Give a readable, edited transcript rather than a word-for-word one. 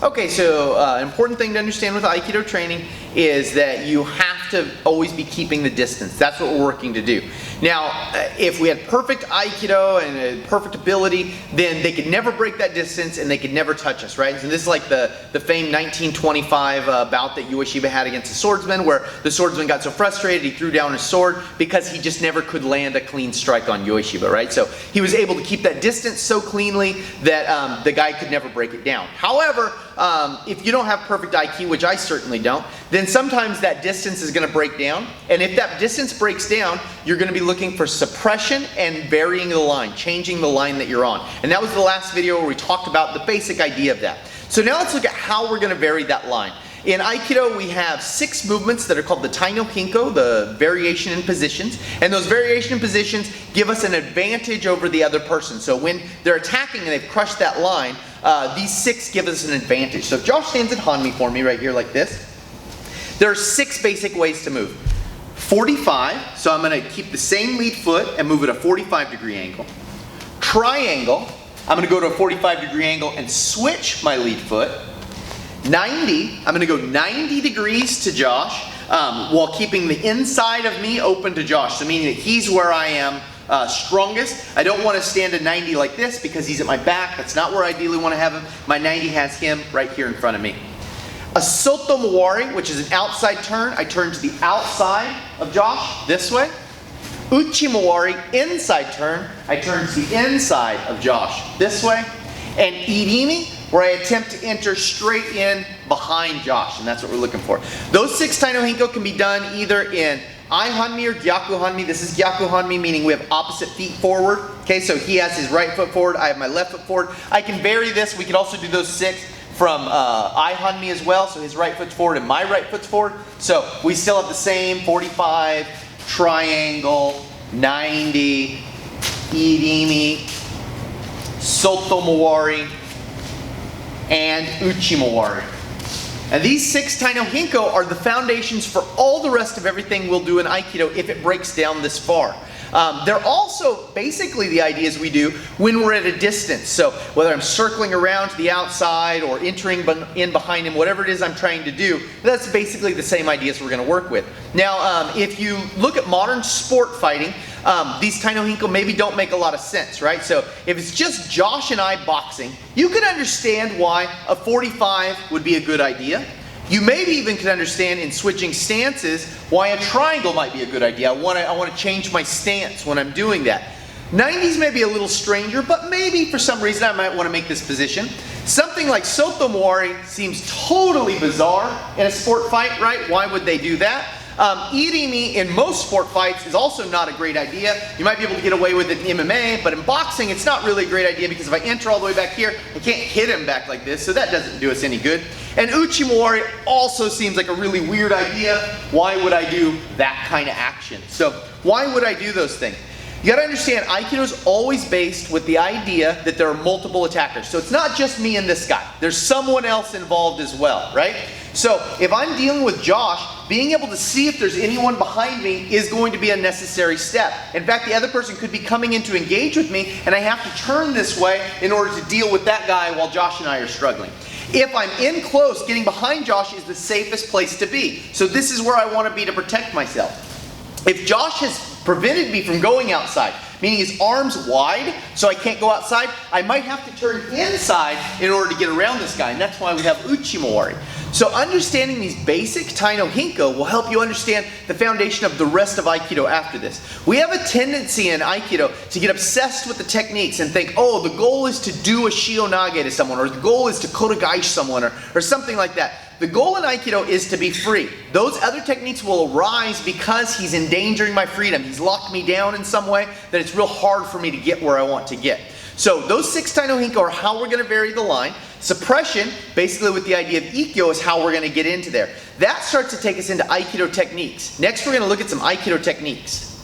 Okay, so important thing to understand with Aikido training is that you have to always be keeping the distance. That's what we're working to do. Now, if we had perfect Aikido and perfect ability, then they could never break that distance and they could never touch us, right? So this is like the famed 1925 bout that Ueshiba had against a swordsman, where the swordsman got so frustrated he threw down his sword because he just never could land a clean strike on Ueshiba, right? So he was able to keep that distance so cleanly that the guy could never break it down. However, if you don't have perfect Aikido, which I certainly don't, then sometimes that distance is going to break down. And if that distance breaks down, you're going to be looking for suppression and varying the line, changing the line that you're on. And that was the last video where we talked about the basic idea of that. So now let's look at how we're going to vary that line. In Aikido, we have 6 movements that are called the Tai no Henko, the variation in positions. And those variation in positions give us an advantage over the other person. So when they're attacking and they've crushed that line, these 6 give us an advantage. So if Josh stands at Hanmi for me right here like this, there are 6 basic ways to move. 45, so I'm going to keep the same lead foot and move at a 45-degree angle. Triangle, I'm going to go to a 45-degree angle and switch my lead foot. 90, I'm going to go 90 degrees to Josh while keeping the inside of me open to Josh. So meaning that he's where I am strongest. I don't want to stand at 90 like this because he's at my back. That's not where I ideally want to have him. My 90 has him right here in front of me. A Soto Mawari, which is an outside turn. I turn to the outside of Josh, this way. Uchi Mawari, inside turn. I turn to the inside of Josh, this way. And Irimi, where I attempt to enter straight in behind Josh, and that's what we're looking for. Those 6 Tai no Henko can be done either in Ai Hanmi or Gyaku Hanmi. This is Gyaku Hanmi, meaning we have opposite feet forward. Okay, so he has his right foot forward, I have my left foot forward. I can vary this. We can also do those 6 from Ai Hanmi as well, so his right foot's forward and my right foot's forward. So we still have the same 45, triangle, 90, Irimi, Soto Mawari, and Uchi Mawari. And these 6 Tai no Henko are the foundations for all the rest of everything we'll do in Aikido if it breaks down this far. They're also basically the ideas we do when we're at a distance. So whether I'm circling around to the outside or entering in behind him, whatever it is I'm trying to do, that's basically the same ideas we're going to work with. Now, if you look at modern sport fighting, these Tai no Henko maybe don't make a lot of sense, right? So if it's just Josh and I boxing, you can understand why a 45 would be a good idea. You maybe even could understand in switching stances why a triangle might be a good idea. I want to change my stance when I'm doing that. 90s may be a little stranger, but maybe for some reason I might want to make this position. Something like Soto Mawari seems totally bizarre in a sport fight, right? Why would they do that? Irimi in most sport fights is also not a great idea. You might be able to get away with it in MMA, but in boxing it's not really a great idea because if I enter all the way back here, I can't hit him back like this, so that doesn't do us any good. And Uchi Mawari also seems like a really weird idea. Why would I do that kind of action? So why would I do those things? You gotta understand, Aikido is always based with the idea that there are multiple attackers. So it's not just me and this guy. There's someone else involved as well, right? So if I'm dealing with Josh, being able to see if there's anyone behind me is going to be a necessary step. In fact, the other person could be coming in to engage with me and I have to turn this way in order to deal with that guy while Josh and I are struggling. If I'm in close, getting behind Josh is the safest place to be. So this is where I want to be to protect myself. If Josh has prevented me from going outside, meaning his arms wide so I can't go outside, I might have to turn inside in order to get around this guy, and that's why we have Uchi Mawari. So understanding these basic Tai no Henko will help you understand the foundation of the rest of Aikido after this. We have a tendency in Aikido to get obsessed with the techniques and think, oh, the goal is to do a Shio-nage to someone, or the goal is to Kotegaeshi someone, or something like that. The goal in Aikido is to be free. Those other techniques will arise because he's endangering my freedom. He's locked me down in some way that it's real hard for me to get where I want to get. So those 6 Tai no Henko are how we're going to vary the line. Suppression, basically with the idea of Ikkyo, is how we're going to get into there. That starts to take us into Aikido techniques. Next we're going to look at some Aikido techniques.